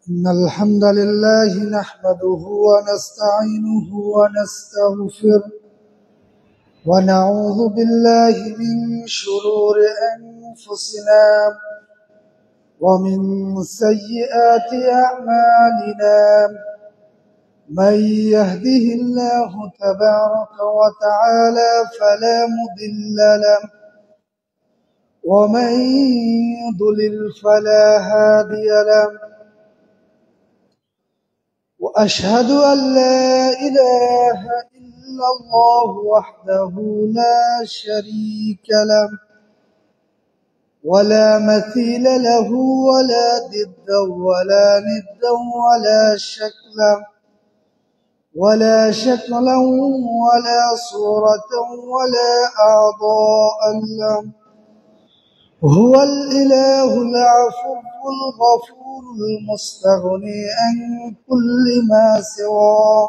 إن الحمد لله نحمده ونستعينه ونستغفره ونعوذ بالله من شرور أنفسنا ومن سيئات أعمالنا من يهده الله تبارك وتعالى فلا مضل له ومن يضلل فلا هادي له وأشهد أن لا إله إلا الله وحده لا شريك له ولا مثيل له ولا ضد ولا ند ولا شكلا ولا صورة ولا أعضاء له هو الإله العفو الغفور المستغني عن كل ما سواه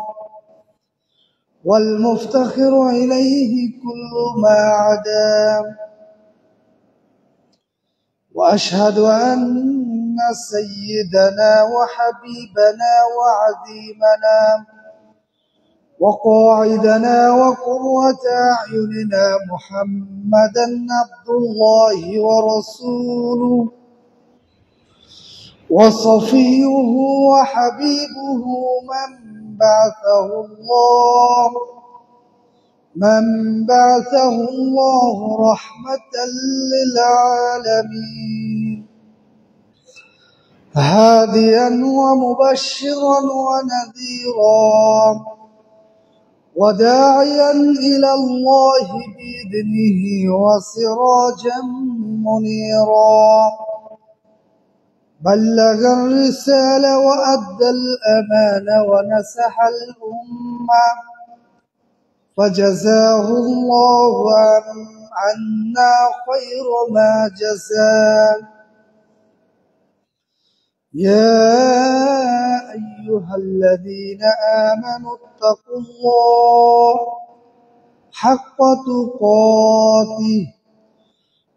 والمفتخر إليه كل ما عداه وأشهد أن سيدنا وحبيبنا وعظيمنا وقاعدنا وقرة أعيننا محمدا عبد الله ورسوله وصفيه وحبيبه من بعثه الله رحمة للعالمين هاديا ومبشرا ونذيرا وداعيا إلى الله بإذنه وسراجا منيرا بلغ الرسالة وأدى الأمانة ونصح الأمة فجزاه الله عنا خير ما جزاه يا أيها الذين آمنوا اتقوا الله حق تقاته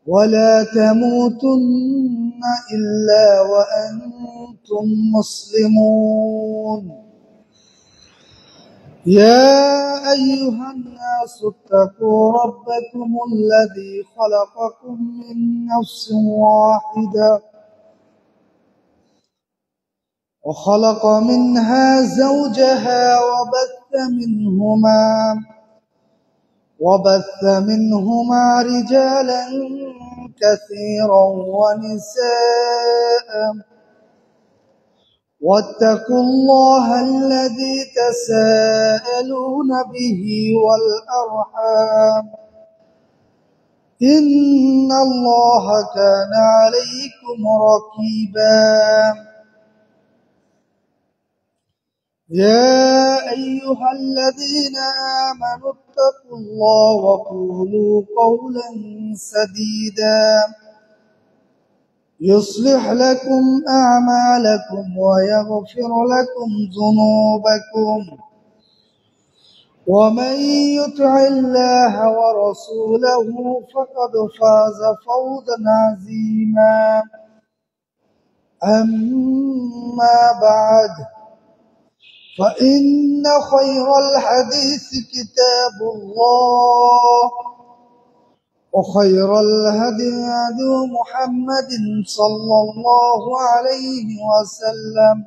ولا تموتن إلا وأنتم مسلمون يا أيها الناس اتقوا ربكم الذي خلقكم من نفس واحدة وخلق منها زوجها وبث منهما رجالا كثيرا ونساء واتقوا الله الذي تساءلون به والأرحام إن الله كان عليكم رقيبا يا أيها الذين آمنوا اتقوا الله وقولوا قولا سديدا يصلح لكم أعمالكم ويغفر لكم ذنوبكم ومن يطع الله ورسوله فقد فاز فوزا عظيما أما بعد فإن خير الحديث كتاب الله وخير الهدي هدي محمد صلى الله عليه وسلم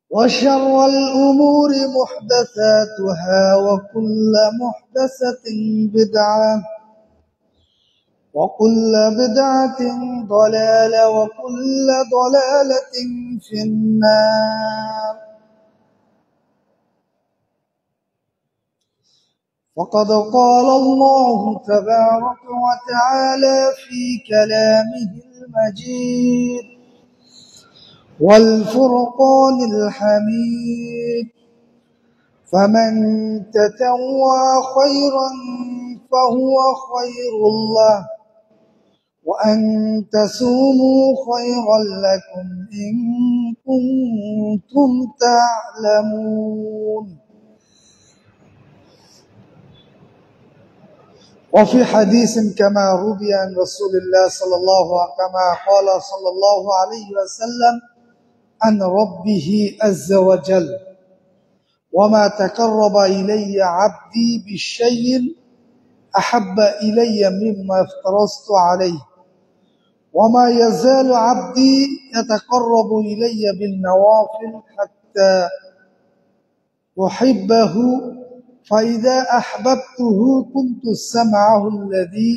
وشر الأمور محدثاتها وكل محدثة بدعة وكل بدعة ضلالة وكل ضلالة في النار وقد قال الله تبارك وتعالى في كلامه المجيد والفرقان الحميد فمن تطوع خيرا فهو خير له وأن تصوموا خيرا لكم إن كنتم تعلمون. وفي حديث كما روي عن رسول الله كما قال صلى الله عليه وسلم عن ربه عز وجل: وما تقرب إلي عبدي بشيء أحب إلي مما افترضت عليه وما يزال عبدي يتقرب إلي بالنوافل حتى أحبه فإذا أحببته كنت سمعه الذي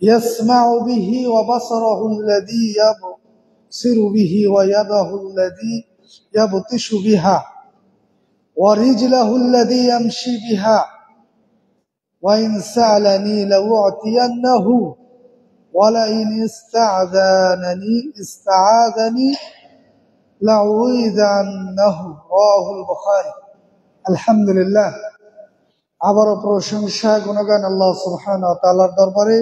يسمع به وبصره الذي يبصر به ويده الذي يبطش بها ورجله الذي يمشي بها وإن سألني لأعطينه ولئن استعاذني لأعوذنه. رواه البخاري. আলহামদুলিল্লাহ, আবারও প্রশংসা গুণগান আল্লাহ সুবহানাহু ওয়া তাআলার দরবারে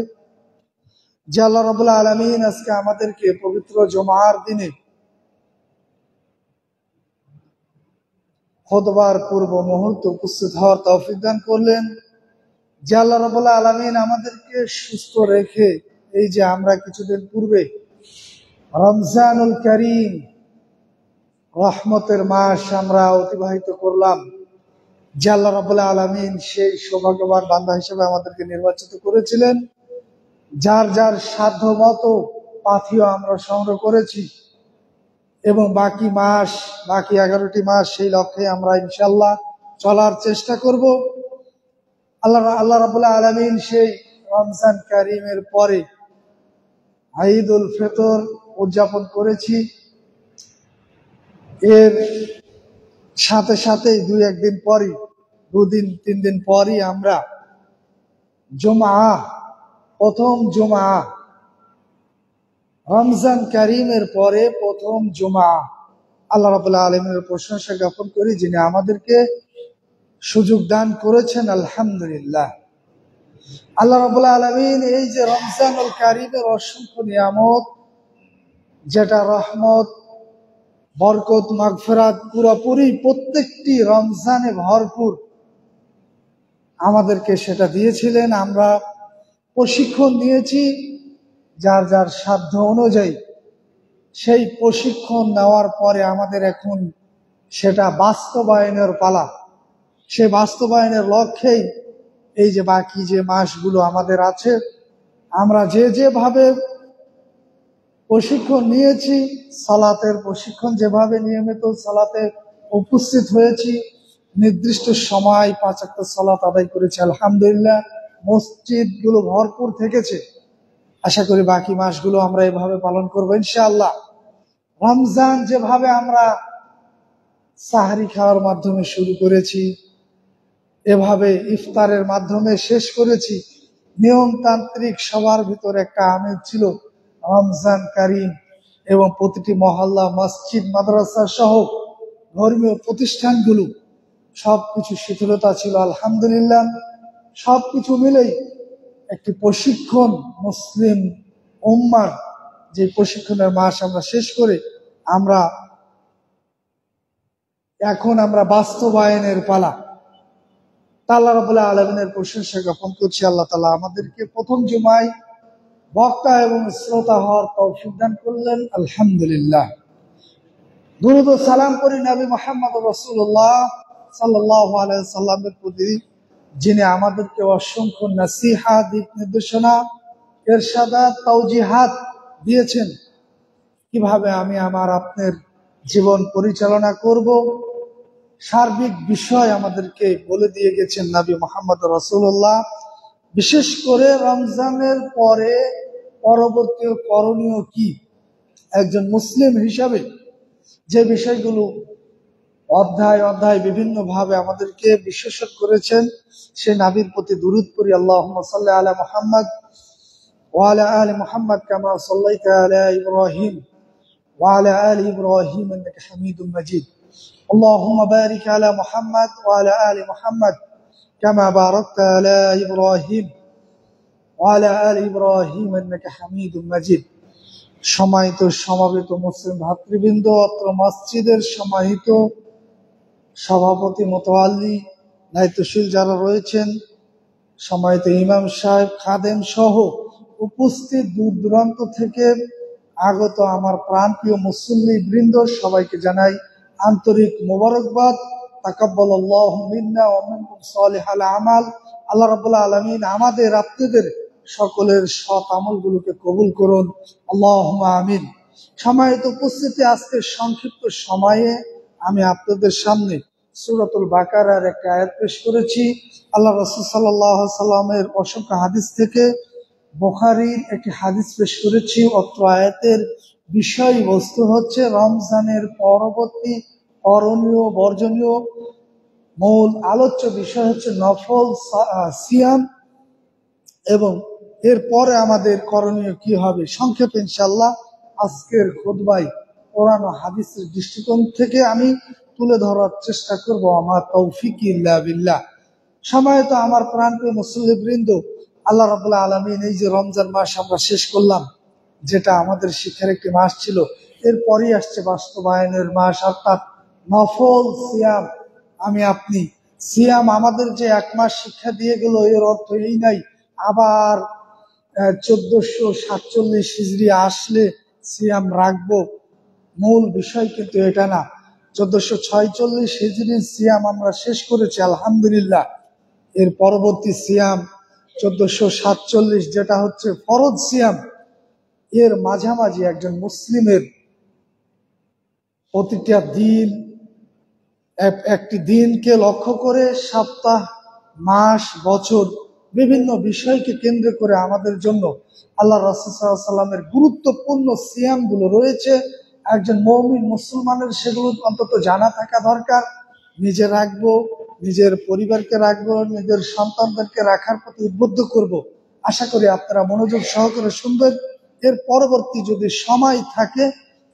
যে আল্লাহ রাব্বুল আলামিন আজকে আমাদেরকে পবিত্র জুমার দিনে খুতবার পূর্ব মুহূর্তে উপস্থিত হওয়ার তৌফিক দান করলেন। যে আল্লাহ রাব্বুল আলামিন আমাদেরকে সুস্থ রেখে এই যে আমরা কিছুদিন পূর্বে রমজানুল কারীম, রহমতের মাস আমরা অতিবাহিত করলাম, যে আল্লাহ রাব্বুল আলামিন সেই সৌভাগ্যবান বান্দা হিসেবে আমাদেরকে নির্বাচিত করেছিলেন। যার যার সাধ্য মতো পাথিও আমরা সংগ্রহ করেছি এবং বাকি 11টি মাস সেই লক্ষ্যে আমরা ইনশাআল্লাহ চলার চেষ্টা করব। আল্লাহ রাব্বুল আলামিন সেই রমজান কারীমের পরে ঈদুল ফিতর উদযাপন করেছি। এর সাথে সাথে 2-1 দিন পরই, 2-3 দিন পরই আমরা প্রথম জুমা, রমজান কারীমের পরে প্রথম জুমা, আল্লাহ রাব্বুল আলামিনের প্রশংসা জ্ঞাপন করি যিনি আমাদেরকে সুযোগ দান করেছেন। আলহামদুলিল্লাহ। আল্লাহ রাব্বুল আলামিন এই যে রমজানুল কারীমের অসংখ্য নিয়ামত, যেটা রহমত, বরকত, মাগফিরাত পুরোপুরি প্রত্যেকটি রমজানে ভরপুর, আমাদেরকে সেটা দিয়েছিলেন। আমরা প্রশিক্ষণ নিয়েছি যার যার সাধ্য অনুযায়ী। সেই প্রশিক্ষণ নেওয়ার পরে আমাদের এখন সেটা বাস্তবায়নের পালা। সেই বাস্তবায়নের লক্ষ্যেই এই যে বাকি যে মাসগুলো আমাদের আছে, আমরা যেভাবে প্রশিক্ষণ নিয়েছি, সালাতের প্রশিক্ষণ যেভাবে নিয়মিত সালাতে উপস্থিত হয়েছি, নির্দিষ্ট সময় 5 ওয়াক্ত সালাত আদায় করেছি, আলহামদুলিল্লাহ। মসজিদগুলো ভরপুর থেকেছে। আশা করি বাকি মাসগুলো আমরা এভাবে পালন করবো ইনশাআল্লাহ। রমজান যেভাবে আমরা সাহরি খাওয়ার মাধ্যমে শুরু করেছি, এভাবে ইফতারের মাধ্যমে শেষ করেছি। নিয়মতান্ত্রিক সবার ভিতরে একটা আমেজ ছিল রমজান কারীম, এবং প্রতিটি মহল্লা, মসজিদ, মাদ্রাসা সহ ধর্মীয় প্রতিষ্ঠানগুলো সবকিছু শিথিলতা ছিল। আলহামদুলিল্লাহ, সবকিছু মিলেই একটি প্রশিক্ষণ, মুসলিম উম্মার যে প্রশিক্ষণের মাস আমরা শেষ করে এখন আমরা বাস্তবায়নের পালা। আল্লাহ রাব্বুল আলামিনের প্রশংসা জ্ঞাপন করছি। আল্লাহ তাআলা আমাদেরকে প্রথম জুমায় বক্তা এবং শ্রোতা হওয়ার তৌফিক দান করলেন, আলহামদুলিল্লাহ। দুরূদ ও সালাম করি নবী মুহাম্মদ রাসূলুল্লাহ সাল্লাল্লাহু আলাইহি ওয়াসাল্লামের প্রতি, যিনি আমাদেরকে অসংখ্য নসিহত, দিক নির্দেশনা, ইরশাদাত, তাওজিহাত দিয়েছেন। কিভাবে আমি আপনার জীবন পরিচালনা করব, সার্বিক বিষয় আমাদেরকে বলে দিয়ে গেছেন নবী মুহাম্মদ রাসূলুল্লাহ। বিশেষ করে রমজানের পরে পরবর্তী করণীয় কি, একজন মুসলিম হিসাবে যে বিষয়গুলো অধ্যায় অধ্যায় বিভিন্ন ভাবে আমাদেরকে বিশ্লেষণ করেছেন, সে নবীর প্রতি দুরূদ পড়ি। আল্লাহুম্মা সাল্লি আলা মুহাম্মদ ওয়া আলা আলি মুহাম্মদ কামা সাল্লাইতা আলা ইব্রাহিম ওয়া আলা আলি ইব্রাহিম ইন্নাকা হামিদুম মাজিদ। আল্লাহুম্মা বারিক আলা মুহাম্মদ ওয়া আলা আলি মুহাম্মদ কামা বারাকতা আলা ইব্রাহিম ওয়া আলা আলি ইব্রাহিম ইন্নাকা হামিদুম মাজিদ। সম্মানিত সমাবেত মুসলিম ভাতৃবৃন্দ, অত্র মসজিদের সম্মানিত সভাপতি মোতাওয়াল্লি, দায়িত্বশীল যারা রয়েছেন, সম্মানিত ইমাম সাহেব, খাদেম সহ উপস্থিত দূর দূরান্ত থেকে আগত আমার প্রাণপ্রিয় মুসল্লি বৃন্দ, সবাইকে জানাই আন্তরিক মোবারকবাদ। তাকাব্বালাল্লাহু মিন্না ওয়া মিনকুম সালিহাল আমাল। আল্লাহ রাব্বুল আলামিন আমাদের আপনাদের সকলের সৎ আমলগুলোকে কবুল করুন, আল্লাহুম্মা আমিন। সম্মানিত উপস্থিতি, আজকের সংক্ষিপ্ত সময়ে আমি আপনাদের সামনে সূরাতুল বাকারার একটা আয়াত পেশ করেছি। আল্লাহ রাসূল সাল্লাল্লাহু আলাইহি সাল্লামের অসংখ্য হাদিস থেকে বুখারীর একটি হাদিস পেশ করেছি। অত্র আয়াতের বিষয়বস্তু হচ্ছে রমজানের পরবর্তী করণীয় বর্জনীয়। মূল আলোচ্য বিষয় হচ্ছে নফল সিয়াম এবং এরপরে আমাদের করণীয় কি হবে। সংক্ষেপে ইনশাআল্লাহ আজকের খুতবায় কোরআন ও হাদিসের দৃষ্টিকোণ থেকে আমি তুলে ধরার চেষ্টা করব। আমার তৌফিক ইল্লা বিল্লাহ। সম্মানিত আমার প্রাণপ্রিয় মুসল্লিবৃন্দ, আল্লাহ রাব্বুল আলামিন এই যে রমজান মাস আমরা শেষ করলাম, যেটা আমাদের শিক্ষার একটি মাস ছিল, এরপরই আসছে বাস্তবায়নের মাস, অর্থাৎ নফল সিয়াম। আমি আপনি সিয়াম আমাদের যে এক মাস শিক্ষা দিয়ে গেল, এর অর্থ এই নাই আবার 1447 হিজরি আসলে সিয়াম রাখবো। মূল বিষয় কিন্তু এটা না। 1446 হিজরির সিয়াম আমরা শেষ করেছি আলহামদুলিল্লাহ। এর পরবর্তী সিয়াম 1447, যেটা হচ্ছে ফরজ সিয়াম। এর মাঝামাঝি একজন মুসলিমের প্রতিটা দিন, একটি দিনকে লক্ষ্য করে সপ্তাহ, মাস, বছর, বিভিন্ন বিষয়কে কেন্দ্র করে আমাদের জন্য আল্লাহ রাসূল সাল্লাল্লাহু আলাইহি সাল্লামের গুরুত্বপূর্ণ সিয়ামগুলো রয়েছে। একজন মুমিন মুসলমানের সেগুলো অন্তত জানা থাকা দরকার। নিজে রাখবো, নিজের পরিবারকে রাখবো, নিজের সন্তানদেরকে রাখার প্রতি উদ্বুদ্ধ করব। আশা করি আপনারা মনোযোগ সহকারে শুনবেন। এর পরবর্তী যদি সময় থাকে,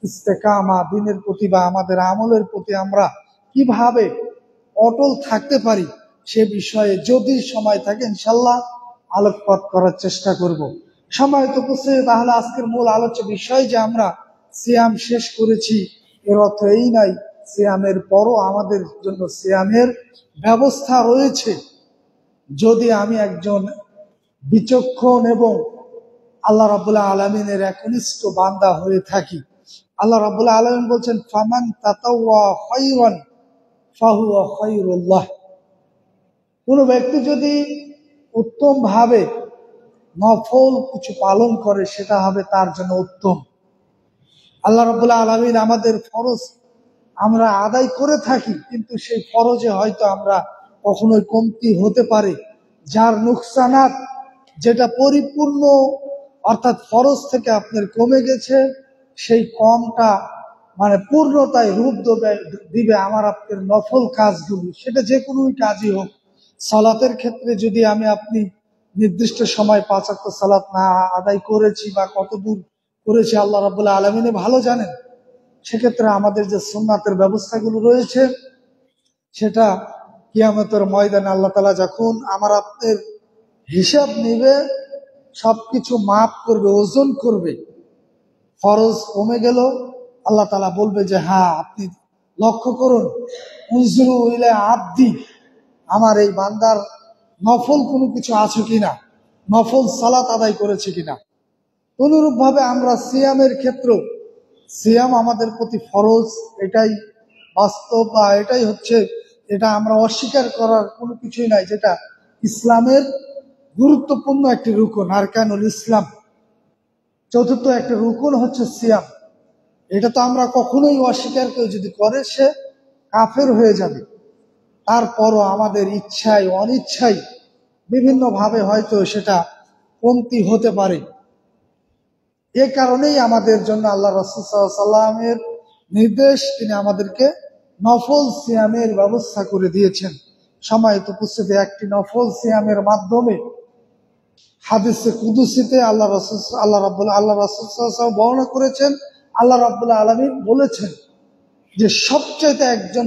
ইস্তেকামা, দিনের প্রতি বা আমাদের আমলের প্রতি আমরা কিভাবে অটল থাকতে পারি সে বিষয়ে যদি সময় থাকে ইনশাল্লাহ আলোকপাত করার চেষ্টা করব। সম্মানিত উপস্থিতি, তাহলে আজকের মূল আলোচ্য বিষয় যে আমরা সিয়াম শেষ করেছি, এর অর্থ এই নাই সিয়ামের পরও আমাদের জন্য সিয়ামের ব্যবস্থা রয়েছে। যদি আমি একজন বিচক্ষণ এবং আল্লাহ রাব্বুল আলামিনের একনিষ্ঠ বান্দা হয়ে থাকি, আল্লাহ রাব্বুল আলামিন বলছেন, ফামান তাতাওয়া খায়রান ফাহুয়া খায়রুল্লাহ। কোন ব্যক্তি যদি উত্তম ভাবে নফল কিছু পালন করে, সেটা হবে তার জন্য উত্তম। আল্লাহ রাব্বুল আলামিন আমাদের ফরজ আমরা আদায় করে থাকি, কিন্তু সেই ফরজে হয়তো আমরা কখনোই কমতি হতে পারে, যার নুকসানাত, যেটা পরিপূর্ণ অর্থাৎ ফরজ থেকে আপনার কমে গেছে, সেই কমটা মানে পূর্ণতায় রূপ দিবে আমার আপনার নফল কাজগুলি, সেটা যে কোনো কাজই হোক। সালাতের ক্ষেত্রে যদি আমি আপনি নির্দিষ্ট সময় 5 ওয়াক্ত সালাত না আদায় করেছি বা কতদূর করেছি আল্লাহ রাব্বুল আলামিন ভালো জানেন। সেক্ষেত্রে আমাদের যে সুন্নাতের ব্যবস্থাগুলো রয়েছে, সেটা কিয়ামতের ময়দানে আল্লাহ তাআলা যখন আমার আপনার হিসাব নিবে, সবকিছু মাপ করবে, ওজন করবে। ফরজ কমে গেল, আল্লাহ তাআলা বলবে যে হ্যাঁ, আপনি লক্ষ্য করুন, উযরু ইলা আব্দি, আমার এই বান্দার নফল কোনো কিছু আছে কিনা, নফল সালাত আদায় করেছে কিনা। অনুরূপ ভাবে আমরা সিয়ামের ক্ষেত্র, সিয়াম আমাদের প্রতি ফরজ, এটাই বাস্তব বা এটাই হচ্ছে, এটা আমরা অস্বীকার করার কোনো কিছুই নাই। যেটা ইসলামের গুরুত্বপূর্ণ একটি রুকন, আরকানুল ইসলাম, চতুর্থ একটা রুকন হচ্ছে সিয়াম। এটা তো আমরা কখনোই অস্বীকার, কেউ যদি করে সে কাফের হয়ে যাবে। তারপরও আমাদের ইচ্ছায় অনিচ্ছায় বিভিন্ন ভাবে হয়তো সেটা কমতি হতে পারে। এ কারণেই আমাদের জন্য আল্লাহ রাসূল সাল্লাল্লাহু আলাইহি সাল্লামের নির্দেশ, তিনি আমাদেরকে নফল সিয়ামের ব্যবস্থা করে দিয়েছেন। সম্মানিত উপস্থিতি, একটি নফল সিয়ামের মাধ্যমে হাদিসে কুদসিতে আল্লাহ রাসূল সাল্লাল্লাহু আলাইহি ওয়াসাল্লাম বর্ণনা করেছেন, আল্লাহ রাব্বুল আলামিন বলেছেন যে সবচেয়ে একজন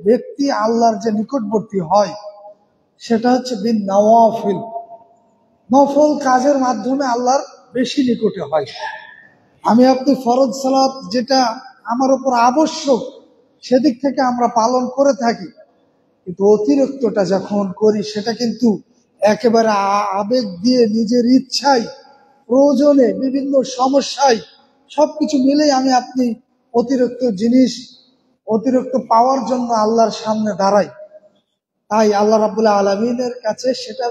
ব্যক্তি আল্লাহর যে নিকটবর্তী হয়, সেটা হচ্ছে বিন নওয়াফিল, নফল কাজের মাধ্যমে আল্লাহর বেশি নিকটে হয়। আমি আপনি ফরজ সালাত যেটা আমার উপর আবশ্যক সেদিক থেকে আমরা পালন করে থাকি, কিন্তু অতিরিক্তটা যখন করি সেটা কিন্তু একেবারে আবেগ দিয়ে নিজের ইচ্ছায় প্রয়োজনে বিভিন্ন সমস্যায় সবকিছু মিলেই আমি আপনি অতিরিক্ত জিনিস অতিরিক্ত পাওয়ার জন্য আল্লাহর সামনে দাঁড়াই। তাই আল্লাহ রাব্বুল আলামিনের কাছে সেটা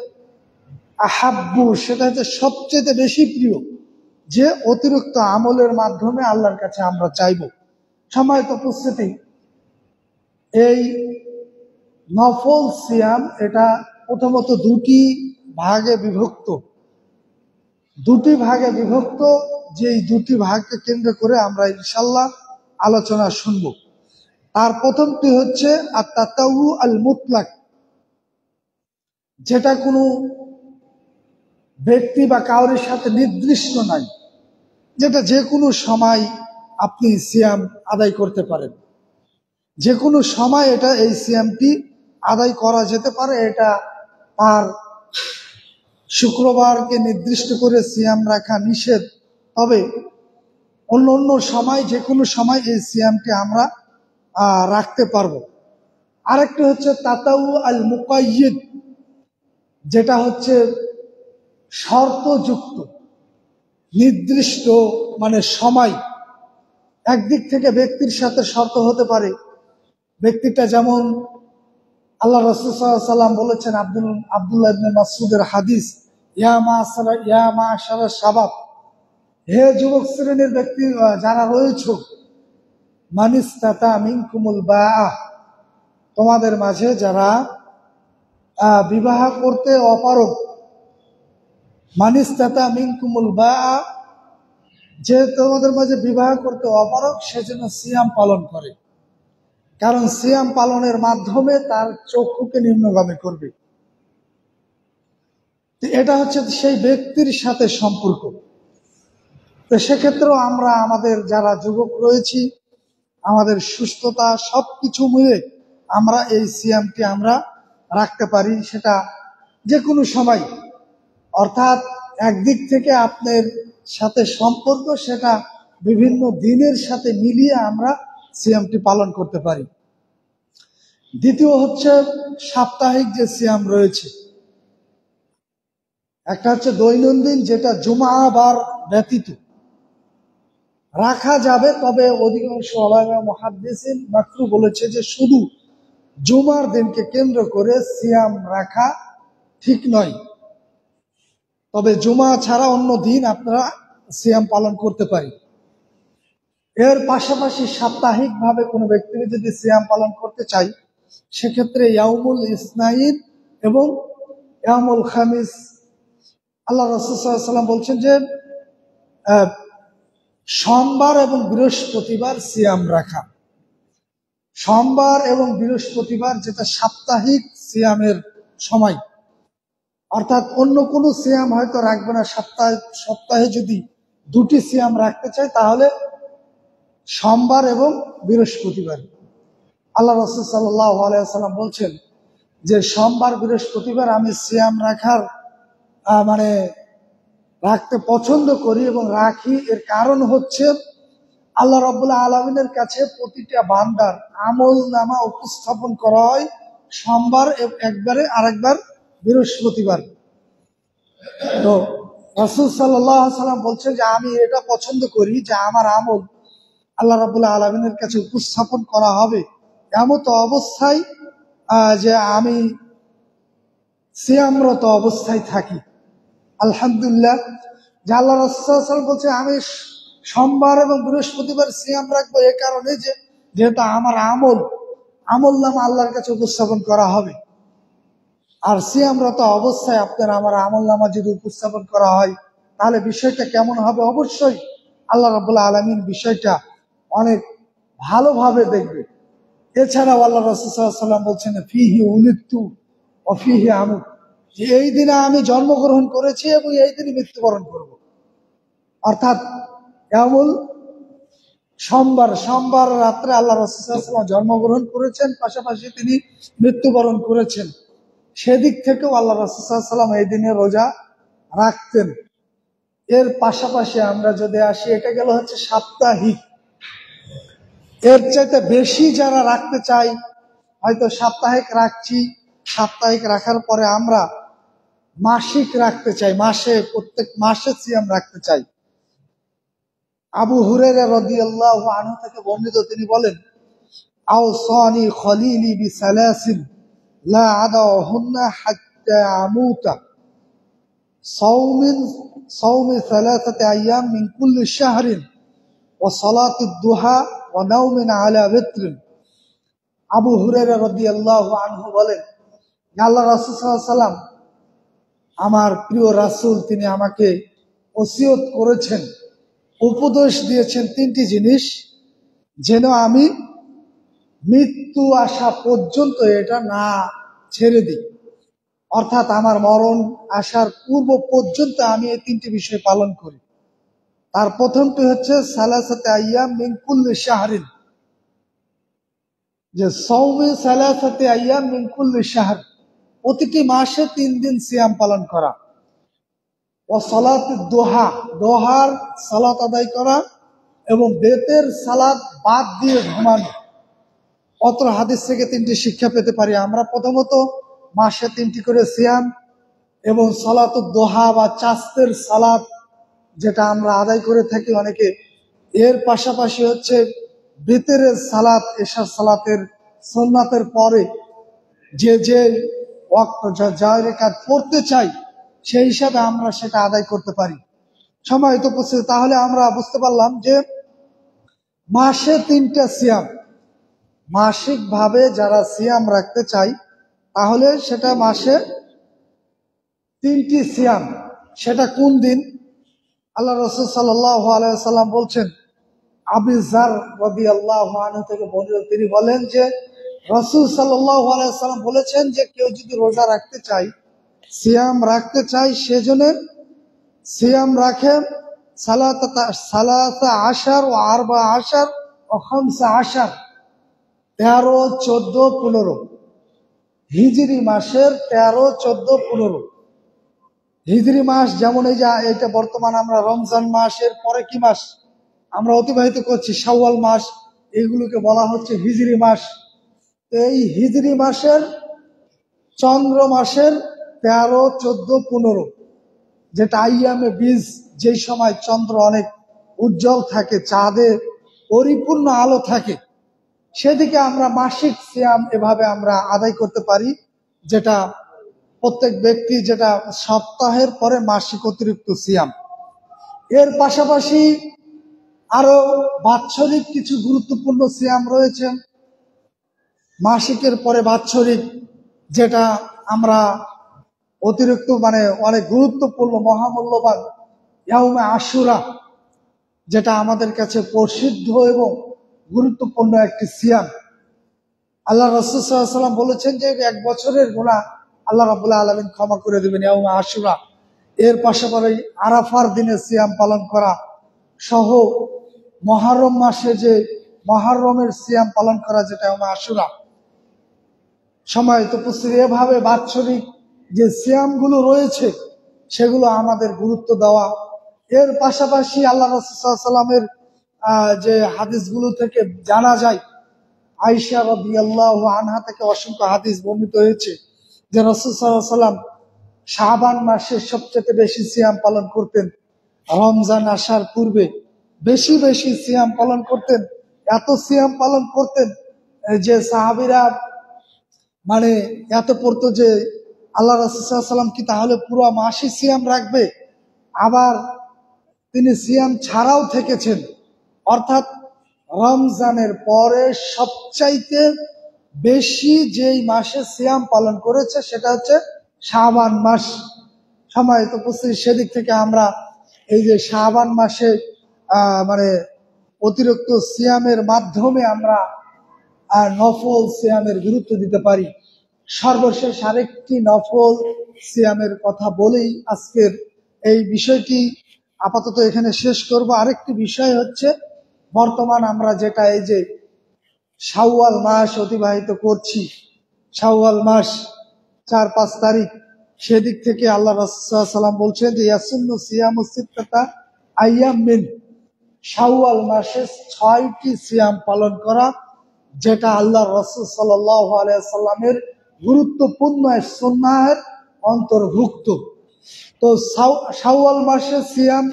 আহাব্বু, সেটা হচ্ছে সবচেয়ে বেশি প্রিয়, যে অতিরিক্ত আমলের মাধ্যমে আল্লাহর কাছে আমরা চাইব। সম্মানিত উপস্থিতি, এই নফল সিয়াম এটা প্রথমত দুটি ভাগে বিভক্ত, যে দুটি ভাগকে কেন্দ্র করে আমরা ইনশাল্লাহ আলোচনা শুনব। তার প্রথমটি হচ্ছে আত-তাতাউ আল মুতলাক, যেটা কোনো ব্যক্তি বা কাউরের সাথে নির্দিষ্ট নাই, যেটা যে কোনো সময় আপনি সিয়াম আদায় করতে পারেন, যে কোনো সময় এই সিয়ামটি আদায় করা যেতে পারে। এটা তার শুক্রবারকে নির্দিষ্ট করে সিয়াম রাখা নিষেধ, তবে অন্য অন্য সময় যে কোনো সময় এই সিয়ামটি আমরা রাখতে পারবো। আরেকটি হচ্ছে তাতাউ আল মুকাইয়িদ, যেটা হচ্ছে শর্তযুক্ত, নির্দিষ্ট মানে সময়। একদিক থেকে ব্যক্তির সাথে শর্ত হতে পারে, ব্যক্তিটা যেমন আল্লাহ রাসূল সাল্লাল্লাহু আলাইহি ওয়াসাল্লাম বলেছেন, আব্দুল্লাহ ইবনে মাসউদের হাদিস, ইয়া মাশারা শাবাব, হে যুবক শ্রেণীর ব্যক্তি যারা রয়েছে, মানিস্তাতা মিনকুমুল বাআ, তোমাদের মাঝে যারা বিবাহ করতে অপারগ, মানিস্তাতা মিনকুমুল বাআ, যে তোমাদের মাঝে বিবাহ করতে অপারগ সে যেন সিয়াম পালন করে, কারণ সিয়াম পালনের মাধ্যমে তার চক্ষুকে নিম্নগামী করবে। এটা হচ্ছে সেই ব্যক্তির সাথে সম্পর্ক। তো সেক্ষেত্রেও আমরা আমাদের যারা যুবক রয়েছি, আমাদের সুস্থতা সবকিছু মিলে আমরা এই সিয়ামটি আমরা রাখতে পারি, সেটা যে কোনো সময়। অর্থাৎ একদিক থেকে আপনার সাথে সম্পর্ক, সেটা বিভিন্ন দিনের সাথে মিলিয়ে আমরা সিয়ামটি পালন করতে পারি। দ্বিতীয় হচ্ছে সাপ্তাহিক যে সিয়াম রয়েছে, একটা হচ্ছে দৈনন্দিন, যেটা জুমাবার ব্যতীত রাখা যাবে, তবে অধিকাংশ উলামা মুহাদ্দিসিন মাকরু বলেছে যে শুধু জুমার দিনকে কেন্দ্র করে সিয়াম রাখা ঠিক নয়, তবে জুমা ছাড়া অন্য দিন আপনারা সিয়াম পালন করতে পারি। এর পাশাপাশি সাপ্তাহিকভাবে কোনো ব্যক্তি যদি সিয়াম পালন করতে চাই, সেক্ষেত্রে ইয়াউমুল ইসনাইন এবং ইয়াউমুল খামিস, আল্লাহ রাসূল সাল্লাল্লাহু আলাইহি ওয়াসাল্লাম বলছেন যে সোমবার এবং বৃহস্পতিবার সিয়াম রাখা। সোমবার এবং বৃহস্পতিবার যেটা সাপ্তাহিক সিয়ামের সময়, অর্থাৎ অন্য কোনো সিয়াম হয়তো রাখবে না। সপ্তাহে যদি দুটি সিয়াম রাখতে চাই, তাহলে সোমবার এবং বৃহস্পতিবার। আল্লাহ রাসূল সাল্লাল্লাহু আলাইহি ওয়াসাল্লাম বলছেন যে সোমবার বৃহস্পতিবার আমি সিয়াম রাখার রাখতে পছন্দ করি এবং রাখি। এর কারণ হচ্ছে আল্লাহ রাব্বুল আলামিনের কাছে প্রতিটা বান্দার আমল নামা উপস্থাপন করা হয় সোমবার একবারে, আরেকবার বৃহস্পতিবার। তো রাসূল সাল্লাল্লাহু আলাইহি ওয়াসাল্লাম বলছেন যে আমি এটা পছন্দ করি যে আমার আমল আল্লাহ রাব্বুল আলামিনের কাছে উপস্থাপন করা হবে এমত অবস্থায় যে আমি সিয়ামরত অবস্থায় থাকি। আলহামদুলিল্লাহ, যে আল্লাহ রাসূল সাল্লাল্লাহু আলাইহি ওয়াসাল্লাম বলছে আমি সোমবার এবং বৃহস্পতিবার সিয়াম রাখবো, এ কারণে যেহেতু আমার আমল নামা আল্লাহর কাছে উপস্থাপন করা হবে। আর সিয়ামরত অবস্থায় আপনার আমার আমল নামা যদি উপস্থাপন করা হয়, তাহলে বিষয়টা কেমন হবে? অবশ্যই আল্লাহ রাব্বুল আলামিন বিষয়টা অনেক ভালোভাবে দেখবে। এছাড়াও আল্লাহ রাসূল সাল্লাল্লাহু আলাইহি ওয়াসাল্লাম বলছেন ফিহি উলিদতু ওয়া ফিহি আমুত, যে এই দিনে আমি জন্মগ্রহণ করেছি এবং এই দিনে মৃত্যুবরণ করব। অর্থাৎ ইয়ামুল সোমবার রাত্রে আল্লাহ রাসূল সাল্লাল্লাহু আলাইহি ওয়াসাল্লাম জন্মগ্রহণ করেছেন, পাশাপাশি তিনি মৃত্যুবরণ করেছেন। সেদিক থেকেও আল্লাহ রাসূল সাল্লাল্লাহু আলাইহি ওয়াসাল্লাম এই দিনে রোজা রাখতেন। এর পাশাপাশি আমরা যদি আসি, এটা গেল হচ্ছে সাপ্তাহিক। এর চাইতে বেশি যারা রাখতে চাই, হয়তো সাপ্তাহিক রাখছি, সাপ্তাহিক রাখার পরে আমরা মাসিক রাখতে চাই, প্রত্যেক মাসে সিয়াম রাখতে চাই। আবু হুরায়রা রাদিয়াল্লাহু আনহু থেকে বর্ণিত, তিনি বলেন, আওসানি খলিলি বিসালাসিন লা আদাহুন্না হাত্তা আমুতা সাওমি সালাসাতি আইয়াম মিন কুল্লি শাহরিন ওয়া সালাতিদ দুহা ওয়া নাওমিন আলা বিত্রিন। আবু হুরায়রা রাদিয়াল্লাহু আনহু বলেন, আল্লাহ রাসূল সাল্লাল্লাহু আলাইহি ওয়াসাল্লাম, আমার প্রিয় রাসূল, তিনি আমাকে ওসিয়ত করেছেন, উপদেশ দিয়েছেন তিনটি জিনিস, যেন আমি মৃত্যু আসা পর্যন্ত এটা না ছেড়ে দিই। অর্থাৎ আমার মরণ আসার পূর্ব পর্যন্ত আমি এই তিনটি বিষয় পালন করি। তার প্রথমটি হচ্ছে সালাসাতে আইয়াম মিন কুল্লি শাহরিন, যে সাওমি সালাসাতে আইয়াম মিন কুল্লি শাহর, প্রতিটি মাসে 3 দিন সিয়াম পালন করা। ও সালাতুদ দুহা, দোহার সালাত আদায় করা, এবং বেতের সালাত বাদ দিয়ে ঘুমানো। অত্র হাদিস থেকে 3টি শিক্ষা পেতে পারি আমরা। প্রথমত, মাসে 3টি করে সিয়াম এবং সালাতুদ দোহা বা চাস্তের সালাত, যেটা আমরা আদায় করে থাকি অনেকে। এর পাশাপাশি হচ্ছে বেতেরের সালাত, এশার সালাতের সুন্নাতের পরে যে ওয়াক্ত যা রেখাত পড়তে চাই, সেই হিসাবে আমরা সেটা আদায় করতে পারি। সম্মানিত উপস্থিতি, তাহলে আমরা বুঝতে পারলাম যে মাসে 3টা সিয়াম, মাসিক ভাবে যারা সিয়াম রাখতে চাই, তাহলে সেটা মাসে 3টি সিয়াম। সেটা কোন দিন? আল্লাহ রাসূল সাল্লাল্লাহু আলাইহি ওয়াসাল্লাম বলছেন, আবু যার রাদিয়াল্লাহু আনহু থেকে বর্ণিত, তিনি বলেন যে রাসূল সাল্লাল্লাহু আলাইহি ওয়াসাল্লাম বলেছেন যে কেউ যদি রোজা রাখতে চায়, সিয়াম রাখতে চায়, সেজন্য সিয়াম রাখে সালাসা আশার ও আরবা আশার ও খামসা আশার, 13, 14, 15 হিজরি মাসের 13, 14, 15 হিজরি মাস। যেমন এই যে এটা বর্তমান আমরা রমজান মাসের পরে কি মাস আমরা অতিবাহিত করছি, শাওয়াল মাস, এইগুলোকে বলা হচ্ছে হিজরি মাস। এই হিজরি মাসের চন্দ্র মাসের 13, 14, 15, যেটা আইয়ামে বীজ, যেই সময় চন্দ্র অনেক উজ্জ্বল থাকে, চাঁদে পরিপূর্ণ আলো থাকে, সেদিকে আমরা মাসিক সিয়াম এভাবে আমরা আদায় করতে পারি, যেটা প্রত্যেক ব্যক্তি, যেটা সপ্তাহের পরে মাসিক অতিরিক্ত সিয়াম। এর পাশাপাশি আরো বাৎসরিক কিছু গুরুত্বপূর্ণ সিয়াম রয়েছে, মাসিকের পরে বাৎসরিক, যেটা আমরা অতিরিক্ত অনেক গুরুত্বপূর্ণ, মহামূল্যবান ইয়াউমে আশুরা, যেটা আমাদের কাছে প্রসিদ্ধ এবং গুরুত্বপূর্ণ একটি সিয়াম। আল্লাহ রাসূল সাল্লাল্লাহু আলাইহি ওয়াসাল্লাম বলেছেন যে 1 বছরের গুনাহ আল্লাহ রাব্বুল আলামিন ক্ষমা করে দিবেন ইয়াউমে আশুরা। এর পাশাপাশি আরাফার দিনে সিয়াম পালন করা সহ মুহররম মাসে যে মুহররমের সিয়াম পালন করা, যেটা ইয়াউমে আশুরা। সম্মানিত উপস্থিতি, এভাবে বাৎসরিক যে সিয়ামগুলো রয়েছে সেগুলো আমাদের গুরুত্ব দেওয়া। এর পাশাপাশি আল্লাহ রাসূল সাল্লাল্লাহু আলাইহি ওয়াসাল্লামের যে হাদিসগুলো থেকে জানা যায়, আয়েশা রাদিয়াল্লাহু আনহা থেকে অসংখ্য হাদিস বর্ণিত হয়েছে যে রাসূল সাল্লাল্লাহু আলাইহি ওয়াসাল্লাম শাবান মাসে সবচেয়ে বেশি সিয়াম পালন করতেন। রমজান আসার পূর্বে বেশি বেশি সিয়াম পালন করতেন। এত সিয়াম পালন করতেন যে সাহাবীরা এত পড়তো যে আল্লাহ রাসূল সাল্লাল্লাহু আলাইহি ওয়াসাল্লাম কি তাহলে পুরো মাসই সিয়াম রাখবে? আবার তিনি সিয়াম ছাড়াও থেকেছেন। অর্থাৎ রমজানের পরে সবচাইতে বেশি যেই মাসে সিয়াম পালন করেছে সেটা হচ্ছে শাবান মাস। সম্মানিত উপস্থিতি, সেদিক থেকে আমরা এই যে শাবান মাসে অতিরিক্ত সিয়ামের মাধ্যমে আমরা নফল সিয়ামের গুরুত্ব দিতে পারি। সর্বশেষ আরেকটি নফল সিয়ামের কথা বলেই আজকের এই বিষয়টি আপাতত এখানে শেষ করব। আরেকটি বিষয় হচ্ছে, বর্তমান আমরা যেটা এই যে শাওয়াল মাস অতিবাহিত করছি, শাওয়াল মাস 4-5 তারিখ, সেদিক থেকে আল্লাহ রাসূল সাল্লাল্লাহু আলাইহি ওয়াসাল্লাম বলছেন যে ইয়াসুন্নু সিয়ামু সিত্তাতা আইয়াম মিন, শাওয়াল মাসে 6টি সিয়াম পালন করা, যেটা আল্লাহ রাসূল সাল্লাল্লাহু আলাইহি ওয়াসাল্লামের গুরুত্বপূর্ণ সুন্নাহের অন্তর্ভুক্ত। তো শাওয়াল মাসে সিয়াম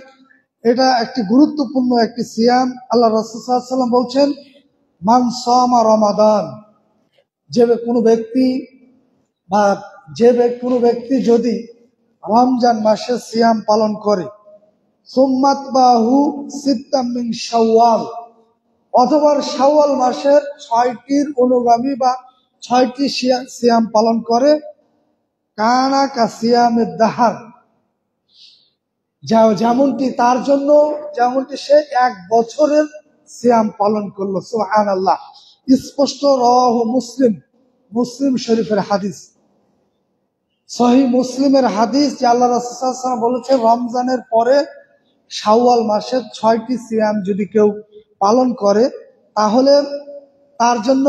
এটা একটি গুরুত্বপূর্ণ একটি সিয়াম। আল্লাহ রাসূল সাল্লাল্লাহু আলাইহি ওয়াসাল্লাম বলছেন মান সামা রমাদান, কোনো ব্যক্তি যদি রমজান মাসে সিয়াম পালন করে, সুম্মাতবাহু সিত্তাম মিন শাওয়াল, অথবা শাওয়াল মাসের 6টির অনুগামী বা 6টি সিয়াম পালন করে, কানা কা সিয়ামের দাহার, যেমনটি তার জন্য যেমনটি সে 1 বছরের সিয়াম পালন করলো। সুবহানাল্লাহ। স্পষ্ট রাওয়াহু মুসলিম, মুসলিম শরীফের হাদিস, সহিহ মুসলিমের হাদিস, যে আল্লাহ রাসূল সাল্লাল্লাহু আলাইহি ওয়াসাল্লাম বলেছেন রমজানের পরে শাওয়াল মাসের 6টি সিয়াম যদি কেউ পালন করে, তাহলে তার জন্য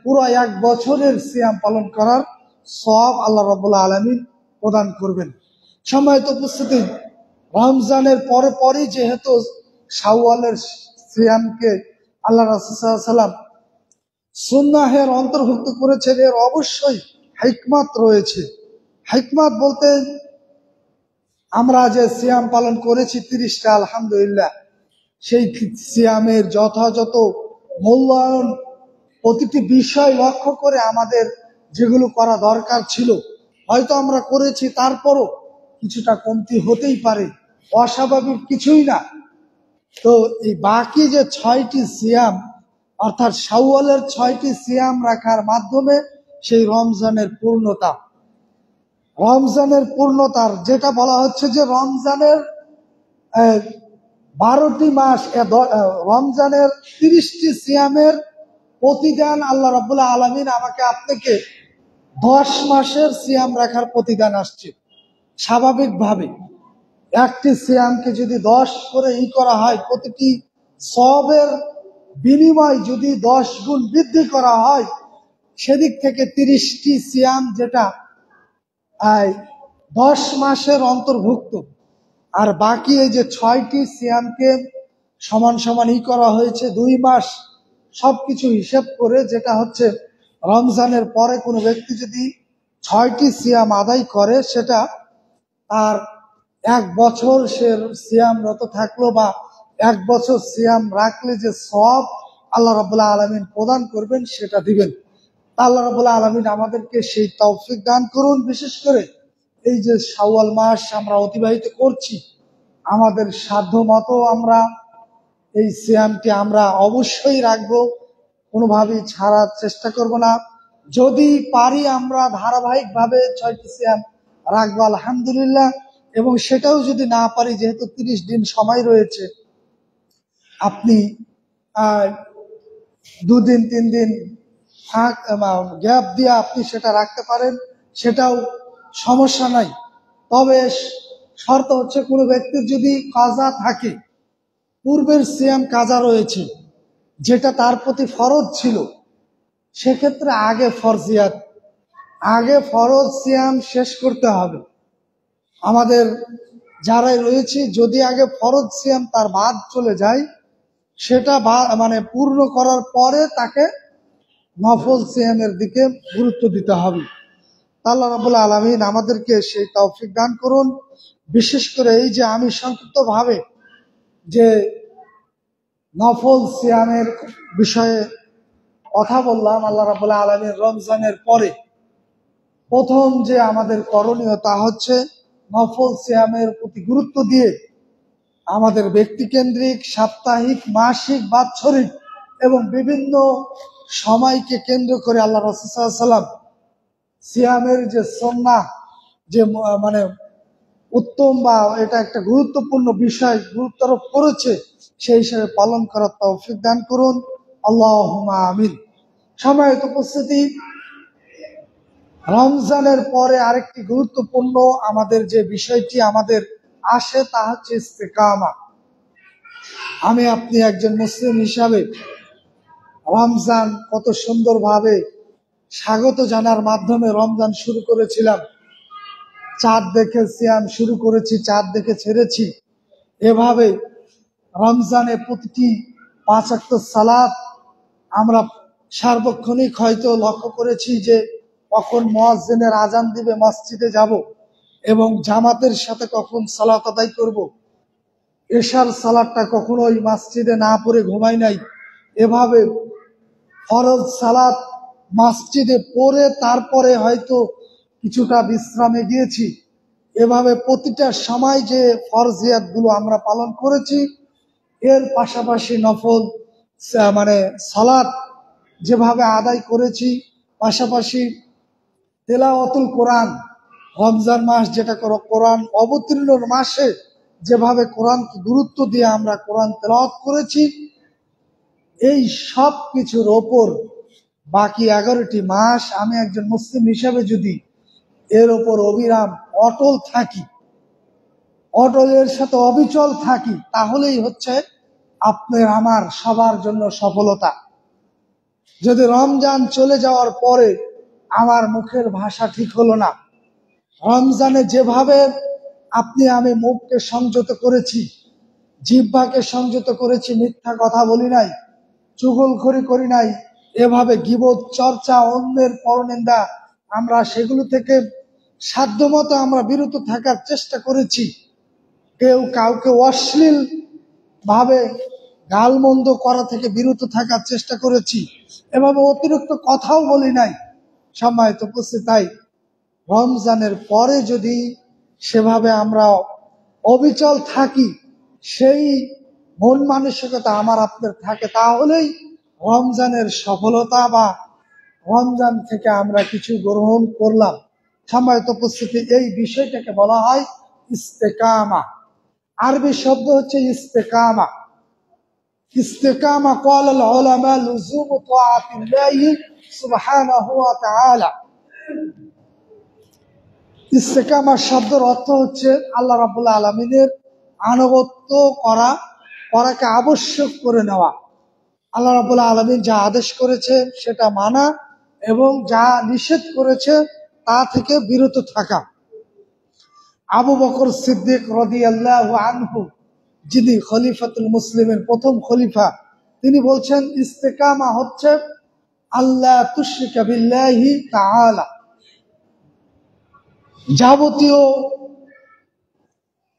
পুরো 1 বছরের সিয়াম পালন করার সওয়াব আল্লাহ রাব্বুল আলামিন প্রদান করবেন। সম্মানিত উপস্থিতি, রমজানের পরই যেহেতু শাওয়ালের সিয়ামকে আল্লাহ রাসূল সাল্লাল্লাহু আলাইহি ওয়াসাল্লাম সুন্নাহের অন্তর্ভুক্ত করেছেন, এর অবশ্যই হিকমত রয়েছে। হিকমত বলতে আমরা যে সিয়াম পালন করেছি 30টা, আলহামদুলিল্লাহ, সেই সিয়ামের যথাযথ মূল্যায়ন, প্রতিটি বিষয় লক্ষ্য করে আমাদের যেগুলো করা দরকার ছিল হয়তো আমরা করেছি, তারপরও কিছুটা কমতি হতেই পারে, অস্বাভাবিক কিছুই না। তো এই বাকি যে 6টি সিয়াম, অর্থাৎ শাওয়ালের 6টি সিয়াম রাখার মাধ্যমে সেই রমজানের পূর্ণতার যেটা বলা হচ্ছে যে রমজানের 12টি মাস, রমজানের 30টি সিয়ামের প্রতিদান আল্লাহ রাব্বুল আলামিন আমাকে আপনাকে 10 মাসের সিয়াম রাখার প্রতিদান আসছে। স্বাভাবিকভাবে একটি সিয়ামকে যদি 10 করে করা হয়, প্রতিটি সওয়াবের বিনিময় যদি 10 গুণ বৃদ্ধি করা হয়, সেদিক থেকে 30টি সিয়াম যেটা 10 মাসের অন্তর্ভুক্ত, আর বাকি এই যে 6টি সিয়ামকে সমান সমান করা হয়েছে 2 মাস, সবকিছু হিসেব করে, যেটা হচ্ছে রমজানের পরে কোনো ব্যক্তি যদি 6টি সিয়াম আদায় করে, সেটা তার 1 বছর সে সিয়ামরত থাকলো বা 1 বছর সিয়াম রাখলে যে সওয়াব আল্লাহ রাব্বুল আলামিন প্রদান করবেন সেটা দিবেন। আল্লাহ রাব্বুল আলামিন আমাদেরকে সেই তৌফিক দান করুন। বিশেষ করে এই যে শাওয়াল মাস আমরা অতিবাহিত করছি, আমাদের সাধ্য মতো আমরা এই সিয়ামটি আমরা অবশ্যই রাখবো, কোনোভাবেই ছাড়ার চেষ্টা করব না। যদি পারি আমরা ধারাবাহিকভাবে 6টি সিয়াম রাখবো, আলহামদুলিল্লাহ। এবং সেটাও যদি না পারি, যেহেতু 30 দিন সময় রয়েছে, আপনি 2 দিন 3 দিন গ্যাপ দিয়ে আপনি সেটা রাখতে পারেন, সেটাও সমস্যা নাই। তবে শর্ত হচ্ছে কোনো ব্যক্তির যদি কাজা থাকে, পূর্বের সিয়াম কাজা রয়েছে যেটা তার প্রতি ফরজ ছিল, সেক্ষেত্রে আগে ফরজ সিয়াম শেষ করতে হবে। আমাদের যারাই রয়েছে, যদি আগে ফরজ সিয়াম তার বাদ চলে যায়, সেটা পূর্ণ করার পরে তাকে নফল সিয়ামের দিকে গুরুত্ব দিতে হবে। আল্লাহ রাব্বুল আলামিন আমাদেরকে সেই তৌফিক দান করুন। বিশেষ করে এই যে আমি সংক্ষিপ্তভাবে যে নফল সিয়ামের বিষয়ে কথা বললাম, আল্লাহ রাব্বুল আলামিন রমজানের পরে প্রথম যে আমাদের করণীয় তা হচ্ছে নফল সিয়ামের প্রতি গুরুত্ব দিয়ে আমাদের ব্যক্তিকেন্দ্রিক, সাপ্তাহিক, মাসিক, বাৎসরিক এবং বিভিন্ন সময়কে কেন্দ্র করে আল্লাহ রাসূল সাল্লাল্লাহু আলাইহি ওয়াসাল্লাম সিয়ামের যে সুন্নাহ, যে উত্তম বা এটা একটা গুরুত্বপূর্ণ বিষয় গুরুত্বারোপ করেছে, সেই হিসেবে পালন করার তৌফিক দান করুন। আল্লাহুম্মা আমিন। সম্মানিত উপস্থিতি, রমজানের পরে আরেকটি গুরুত্বপূর্ণ আমাদের যে বিষয়টি আমাদের আসে তা হচ্ছে ইস্তেকামা। আমি আপনি একজন মুসলিম হিসাবে রমজান কত সুন্দরভাবে স্বাগত জানার মাধ্যমে রমজান শুরু করেছিলাম, চাঁদ দেখে সিয়াম শুরু করেছি, চাঁদ দেখে ছেড়েছি। এভাবে রমজানে প্রতিটি 5 ওয়াক্ত সালাত আমরা সার্বক্ষণিক হয়তো লক্ষ্য করেছি যে কখন মুয়াজ্জিনের আজান দিবে, মসজিদে যাব এবং জামাতের সাথে কখন সালাত আদায় করব। এশার সালাতটা কখনোই মসজিদে না পড়ে ঘুমাই নাই। এভাবে ফরজ সালাত মসজিদে পড়ে তারপরে হয়তো কিছুটা বিশ্রামে গিয়েছি। এভাবে প্রতিটা সময় যে ফরজিয়াত গুলো আমরা পালন করেছি, এর পাশাপাশি নফল মানে সালাত যেভাবে আদায় করেছি, পাশাপাশি তেলাওয়াতুল কোরআন, রমজান মাস যেটা কোরআন অবতীর্ণ মাসে যেভাবে কোরআনকে গুরুত্ব দিয়ে আমরা কোরআন তেলাওয়াত করেছি, এই সব কিছুর ওপর বাকি 11টি মাস আমি একজন মুসলিম হিসেবে যদি এর ওপর অবিরাম অটল থাকি, অটলের সাথে অবিচল থাকি, তাহলেই হচ্ছে আপনার আমার সবার জন্য সফলতা। যদি রমজান চলে যাওয়ার পরে আমার মুখের ভাষা ঠিক হলো না, রমজানে যেভাবে আপনি আমি মুখকে সংযত করেছি, জিহ্বাকে সংযত করেছি, মিথ্যা কথা বলি নাই, চুগলখড়ি করি নাই, এভাবে গীবত চর্চা, অন্যের পরনিন্দা, আমরা সেগুলো থেকে সাধ্যমতো আমরা বিরত থাকার চেষ্টা করেছি। কেউ কাউকে অশ্লীল ভাবে গালমন্দ করা থেকে বিরত থাকার চেষ্টা করেছি। এভাবে অতিরিক্ত কথাও বলি নাই। সম্মানিত উপস্থিত, তাই রমজানের পরে যদি সেভাবে আমরা অবিচল থাকি, সেই মন মানসিকতা আমার আপনার থাকে, তাহলেই রমজানের সফলতা বা রমজান থেকে আমরা কিছু গ্রহণ করলাম। সম্মানিত উপস্থিতি, এই বিষয়টাকে বলা হয় ইস্তেকামা। আরবি শব্দ হচ্ছে ইস্তেকামা। ইস্তেকামা ক্বালাল উলামা লুজুমু তাআতিল্লাহি সুবহানাহু ওয়া তাআলা। ইস্তেকামা শব্দের অর্থ হচ্ছে আল্লাহ রাব্বুল আলামিনের আনুগত্য করাকে আবশ্যক করে নেওয়া। আল্লাহ রাব্বুল আলামিন যা আদেশ করেছে সেটা মানা এবং যা নিষেধ করেছে তা থেকে বিরত থাকা। আবু বকর সিদ্দিক রাদিয়াল্লাহু আনহু, যিনি খলিফাতুল মুসলিমের প্রথম খলিফা, তিনি বলছেন ইস্তেকামা হচ্ছে আল্লাহ তুশরিকা বিল্লাহি তাআলা। যাবতীয়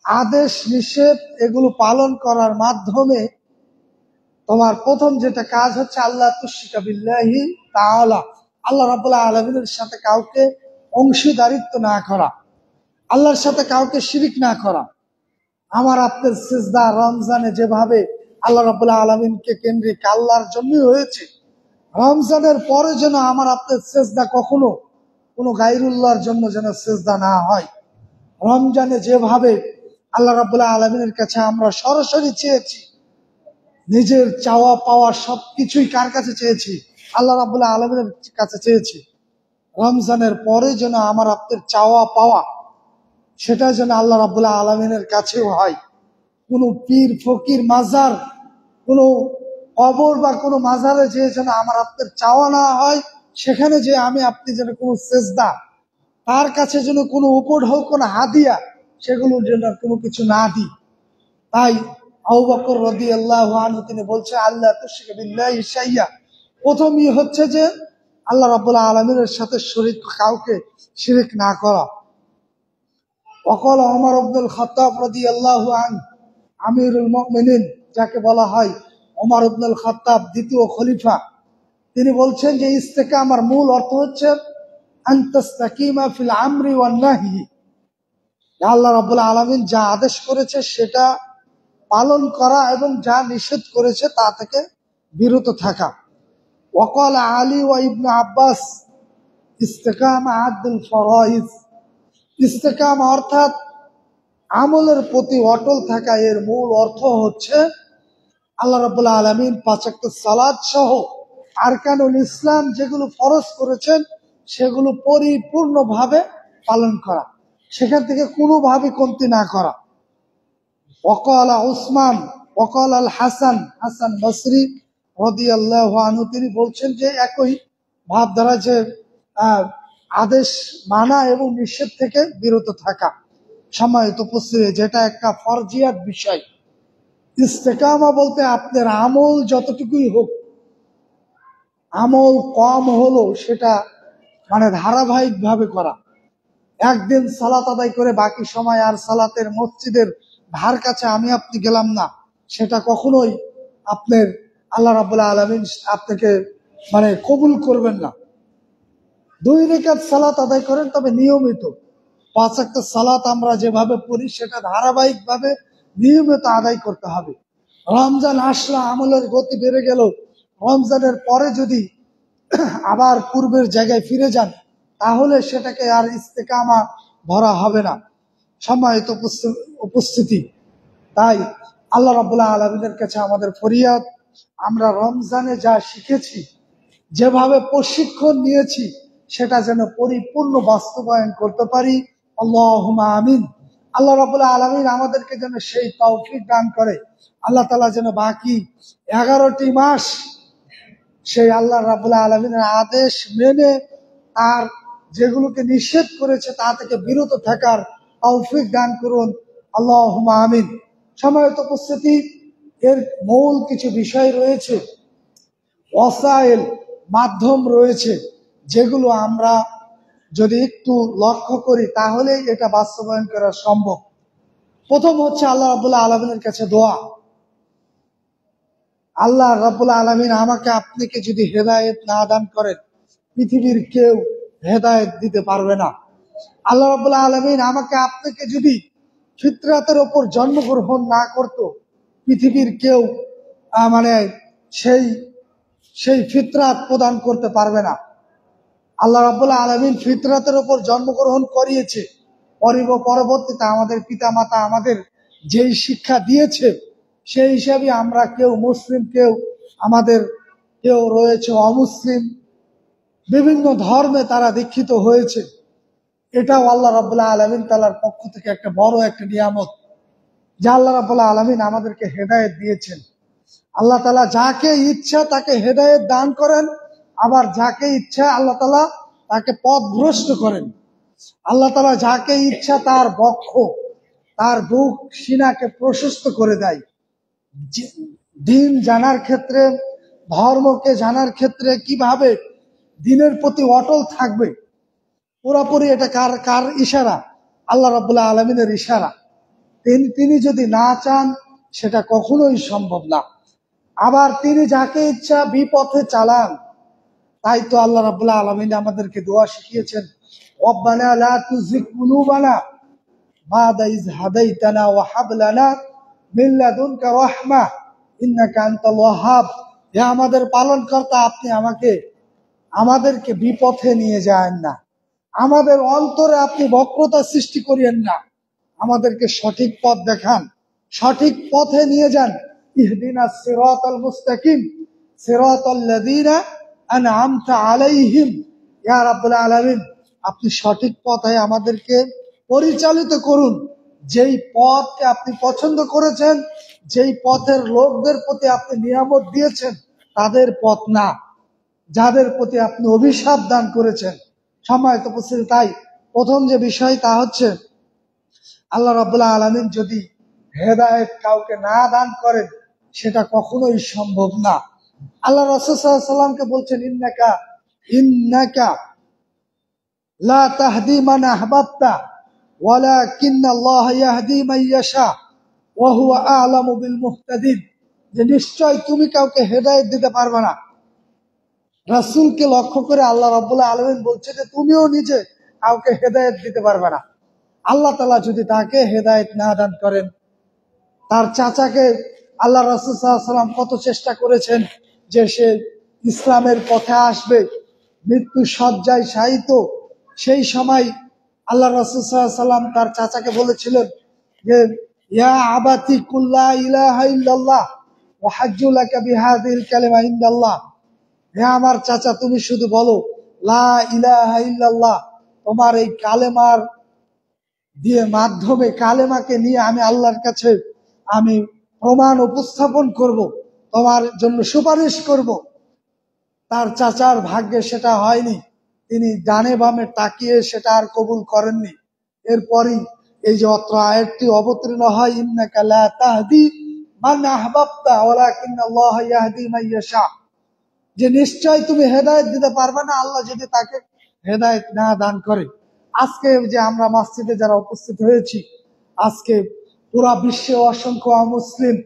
আদেশ নিষেধ এগুলো পালন করার মাধ্যমে তোমার প্রথম যেটা কাজ হচ্ছে আল্লাহ তুশরিকা বিল্লাহি তাআলা, আল্লাহ রাব্বুল আলামিনের সাথে কাউকে অংশীদারিত্ব না করা, আল্লাহর সাথে কাউকে শিরিক না করা। আমার আপনার সিজদা রমজানে যেভাবে আল্লাহ রাব্বুল আলামিনকে কেন্দ্রিক আল্লাহর জন্যই হয়েছে, রমজানের পরে যেন আমার আপনার সিজদা কখনো কোনো গায়রুল্লাহর জন্য যেন সিজদা না হয়। রমজানে যেভাবে আল্লাহ রাব্বুল আলামিনের কাছে আমরা সরাসরি চেয়েছি, নিজের চাওয়া পাওয়া সবকিছুই কার কাছে চেয়েছি? আল্লাহ রাব্বুল আলামিনের কাছে চেয়েছি। রমজানের পরে যেন আমার আপনার চাওয়া পাওয়া সেটা যেন আল্লাহ রাব্বুল আলামিনের কাছেও হয়। কোনো পীর ফকির মাজার, কোনো কবর বা কোনো মাজারে যে যেন আমার আপনার চাওয়া না হয়, সেখানে যে আমি আপনি যেন কোনো সেজদা, তার কাছে যেন কোনো উপঢৌ, কোনো হাদিয়া, সেগুলোর জন্য কোনো কিছু না দিই। তাই আবু বকর রাদিয়াল্লাহু আনহু তিনি বলছেন আল্লাহ তুশরিকা বিল্লাহি শাইয়্যা, প্রথমই হচ্ছে যে আল্লাহ রাব্বুল আলামিনের সাথে শরীক কাউকে শিরক না করা। ওয়াকাল ওমর ইবনুল খাত্তাব রাদিয়াল্লাহু আনহু, আমিরুল মুমিনিন যাকে বলা হয় ওমর ইবনুল খাত্তাব, দ্বিতীয় খলিফা, তিনি বলছেন যে ইস্তেকামার মূল অর্থ হচ্ছে আনতাস্তাকিমা ফিল আমরি ওয়ান নাহি, আল্লাহ রাব্বুল আলামিন যা আদেশ করেছে সেটা পালন করা এবং যা নিষেধ করেছে তা থেকে বিরত থাকা। ওয়াকাল আলী ওয়া ইবনে আব্বাস ইস্তেকামা আদুল ফরাইজ, ইস্তেকামা অর্থাৎ আমলের প্রতি অটল থাকা, এর মূল অর্থ হচ্ছে আল্লাহ রাব্বুল আলামিন 5 ওয়াক্ত সালাত সহ আরকানুল ইসলাম যেগুলো ফরজ করেছেন সেগুলো পরিপূর্ণভাবে পালন করা, সেখান থেকে কোনোভাবে কমতি না করা। ওয়াকাল উসমান ওয়াকাল আল হাসান, হাসান বসরি রাদিয়াল্লাহু আনহু তিনি বলছেন যে একই ভাবধারা যে আদেশ মানা এবং নিষেধ থেকে বিরত থাকা। সম্মানিত উপস্থিতি, যেটা একটা ফরজিয়াত বিষয়। ইস্তেকামা বলতে আপনার আমল যতটুকুই হোক, আমল কম হলো সেটা মানে ধারাবাহিক ভাবে করা। একদিন সালাত আদায় করে বাকি সময় আর সালাতের মসজিদের ধার কাছে আমি আপনি গেলাম না, সেটা কখনোই আপনার আল্লাহ রাব্বুল আলামিন আপনাকে মানে কবুল করবেন না। 2 রাকাত সালাত আদায় করেন, তবে নিয়মিত। 5 ওয়াক্ত সালাত আমরা যেভাবে পড়ি সেটা ধারাবাহিক ভাবে নিয়মিত আদায় করতে হবে। রমজান আসলে আমলের গতি বেড়ে গেল, রমজানের পরে যদি আবার পূর্বের জায়গায় ফিরে যান তাহলে সেটাকে আর ইস্তেকামা ধরা হবে না। সম্মানিত উপস্থিতি, তাই আল্লাহ রাব্বুল আলামিনের কাছে আমাদের ফরিয়াদ, আমরা রমজানে যা শিখেছি, যেভাবে প্রশিক্ষণ নিয়েছি, সেটা যেন পরিপূর্ণ বাস্তবায়ন করতে পারি। আল্লাহুম্মা আমিন। আল্লাহ রাব্বুল আলামিন আমাদেরকে যেন সেই তৌফিক দান করে। আল্লাহ তাআলা যেন বাকি 11টি মাস সেই আল্লাহ রাব্বুল আলামিনের আদেশ মেনে আর যেগুলোকে নিষেধ করেছে তা থেকে বিরত থাকার তৌফিক দান করুন। আল্লাহুম্মা আমিন। সম্মানিত উপস্থিতি, এর মূল কিছু বিষয় রয়েছে, ওয়াসাইল মাধ্যম রয়েছে, যেগুলো আমরা যদি একটু লক্ষ্য করি তাহলে এটা বাস্তবায়ন করা সম্ভব। প্রথম হচ্ছে আল্লাহ রাব্বুল আলামিনের কাছে দোয়া। আল্লাহ রাব্বুল আলামিন আমাকে আপনাকে যদি হেদায়েত না দান করেন, পৃথিবীর কেউ হেদায়েত দিতে পারবে না। আল্লাহ রাব্বুল আলামিন আমাকে আপনাকে যদি ফিতরাতের ওপর জন্মগ্রহণ না করত, পৃথিবীর কেউ মানে সেই সেই ফিতরাত প্রদান করতে পারবে না। আল্লাহ রাব্বুল আলামিন ফিতরাতের ওপর জন্মগ্রহণ করিয়েছে, পরবর্তীতে আমাদের পিতামাতা আমাদের যেই শিক্ষা দিয়েছে সেই হিসাবে আমরা কেউ মুসলিম, আমাদের কেউ রয়েছে অমুসলিম, বিভিন্ন ধর্মে তারা দীক্ষিত হয়েছে। এটাও আল্লাহ রাব্বুল আলামিন তাআলার পক্ষ থেকে একটা বড় একটা নিয়ামত, যা আল্লাহ রাব্বুল আলামিন আমাদেরকে হেদায়েত দিয়েছেন। আল্লাহ তাআলা যাকে ইচ্ছা তাকে হেদায়েত দান করেন, আবার যাকে ইচ্ছা আল্লাহ তাআলা তাকে পথভ্রষ্ট করেন। আল্লাহ তাআলা যাকে ইচ্ছা তার বক্ষ, তার বুক, সিনাকে প্রশস্ত করে দেয়। দিন জানার ক্ষেত্রে, ধর্মকে জানার ক্ষেত্রে, কিভাবে দিনের প্রতি অটল থাকবে, পুরোপুরি এটা কার কার ইশারা? আল্লাহ রাব্বুল আলামিনের ইশারা। তিনি যদি না চান সেটা কখনোই সম্ভব না। আবার তিনি যাকে ইচ্ছা বিপথে চালান। তাই তো আল্লাহ রাব্বুল আলামিন আমাদেরকে দোয়া শিখিয়েছেন, রব্বানা লা তুযিগ কুলুবানা বাদা ইয হাদাইতানা ওয়া হাব লানা মিন লাদুনকা রাহমাহ ইন্নাকা আনতাল ওয়াহ্হাব। হে আমাদের পালনকর্তা, আপনি আমাদেরকে বিপথে নিয়ে যান না, আমাদের অন্তরে আপনি বক্রতা সৃষ্টি করিয়েন না, আমাদেরকে সঠিক পথ দেখান, সঠিক পথে নিয়ে যান। ইহদিনাস সিরাতাল মুস্তাকিম সিরাতাল লাযীনা আনআমতা আলাইহিম। ইয়া রাব্বুল আলামিন, আপনি সঠিক পথে আমাদেরকে পরিচালিত করুন, যেই পথকে আপনি পছন্দ করেছেন, যেই পথের লোকদের প্রতি আপনি নিয়ামত দিয়েছেন তাদের পথ না, যাদের প্রতি আপনি অভিশাপ দান করেছেন। সম্মানিত উপস্থিতি, তাই প্রথম যে বিষয় তা হচ্ছে আল্লাহ রাব্বুল আলামিন যদি হেদায়েত কাউকে না দান করেন সেটা কখনোই সম্ভব না। আল্লাহ রাসূল সাল্লাল্লাহু আলাইহি ওয়াসাল্লামকে বলছেন, ইন্নাকা লা তাহদি মান আহবাবতা ওয়ালাকিন্নাল্লাহা ইয়াহদি মান ইয়াশা ওয়া হুয়া আ'লামু বিল মুহতাদিন। যে নিশ্চয় তুমি কাউকে হেদায়েত দিতে পারবে না। রাসূলকে লক্ষ্য করে আল্লাহ রাব্বুল আলামিন বলছে যে তুমিও নিজে কাউকে হেদায়েত দিতে পারবে না। আল্লাহ তাআলা যদি তাকে হেদায়েত না দান করেন, তার চাচাকে আল্লাহ রাসূল সাল্লাল্লাহু আলাইহি ওয়াসাল্লাম কত চেষ্টা করেছেন যে সে ইসলামের পথে আসবে, মৃত্যু শয্যায় শায়িত, সেই সময় আল্লাহ রাসূল সাল্লাল্লাহু আলাইহি ওয়াসাল্লাম তার চাচাকে বলেছিলেন যে ইয়া আবাতি কুল লা ইলাহা ইল্লাল্লাহ ওয়া হাজ্জু লাকা বিহাযিল কালিমা ইনদাল্লাহ। হে আমার চাচা, তুমি শুধু বলো লা ইলাহা ইল্লাল্লাহ, তোমার এই কালেমার দিয়ে মাধ্যমে, কালেমাকে নিয়ে আমি আল্লাহর কাছে আমি প্রমাণ উপস্থাপন করব, তোমার জন্য সুপারিশ করব। তার চাচার ভাগ্যে সেটা হয়নি। তিনি ডানে বামে তাকিয়ে সেটা আর কবুল করেননি। এরপরই এই যে অত্র আয়াতটি অবতীর্ণ হয়, ইন্নাকা লা তাহদি মান আহবাবতা ওয়ালাকিন্নাল্লাহা ইয়াহদি মান ইয়াশা, যে নিশ্চয় তুমি হেদায়েত দিতে পারবে না আল্লাহ যদি তাকে হেদায়েত না দান করে। আজকে যে আমরা মসজিদে যারা উপস্থিত হয়েছি, আজকে পুরা বিশ্বে অসংখ্য অমুসলিম,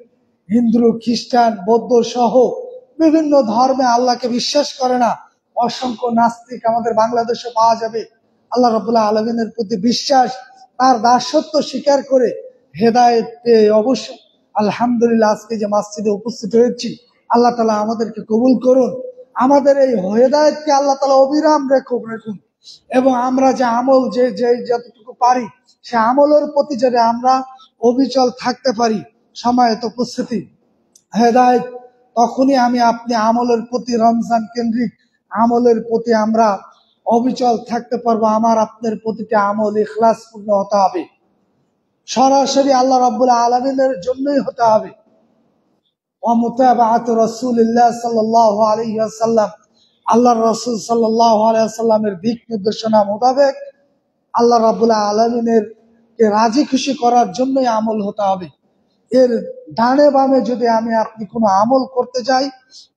হিন্দু, খ্রিস্টান, বৌদ্ধ সহ বিভিন্ন ধর্মে আল্লাহকে বিশ্বাস করে না। অসংখ্য নাস্তিক আমাদের বাংলাদেশে পাওয়া যাবে। আল্লাহ রাব্বুল আলামিনের প্রতি বিশ্বাস, তার দাসত্ব স্বীকার করে হেদায়েত পেয়ে অবশ্য আলহামদুলিল্লাহ আজকে যে মসজিদে উপস্থিত হয়েছি, আল্লাহ তাআলা আমাদেরকে কবুল করুন। আমাদের এই হেদায়েতকে আল্লাহ তাআলা অবিরাম রাখুন এবং আমরা যে আমল যে যতটুকু পারি সে আমলের প্রতি যদি আমরা অবিচল থাকতে পারি। সম্মানিত উপস্থিতি, হেদায়েত তখনই আমি আপনি আমলের প্রতি, রমজান কেন্দ্রিক আমলের প্রতি আমরা অবিচল থাকতে পারবো। আমার আপনার প্রতিটি আমল ইখলাসপূর্ণ হতে হবে, সরাসরি আল্লাহ রাব্বুল আলামিনের জন্যই হতে হবে। ওয়ামুতাবাআতু রাসূলিল্লাহ সাল্লাল্লাহু আলাইহি ওয়াসাল্লাম, আল্লাহর রাসূল সাল্লাল্লাহু আলাইহি ওয়াসাল্লামের দিক নির্দেশনা মোতাবেক আল্লাহ রাব্বুল আলামিনের কে রাজি খুশি করার জন্যই আমল হতে হবে। এর ডানে বামে যদি আমি আপনি কোনো আমল করতে যাই,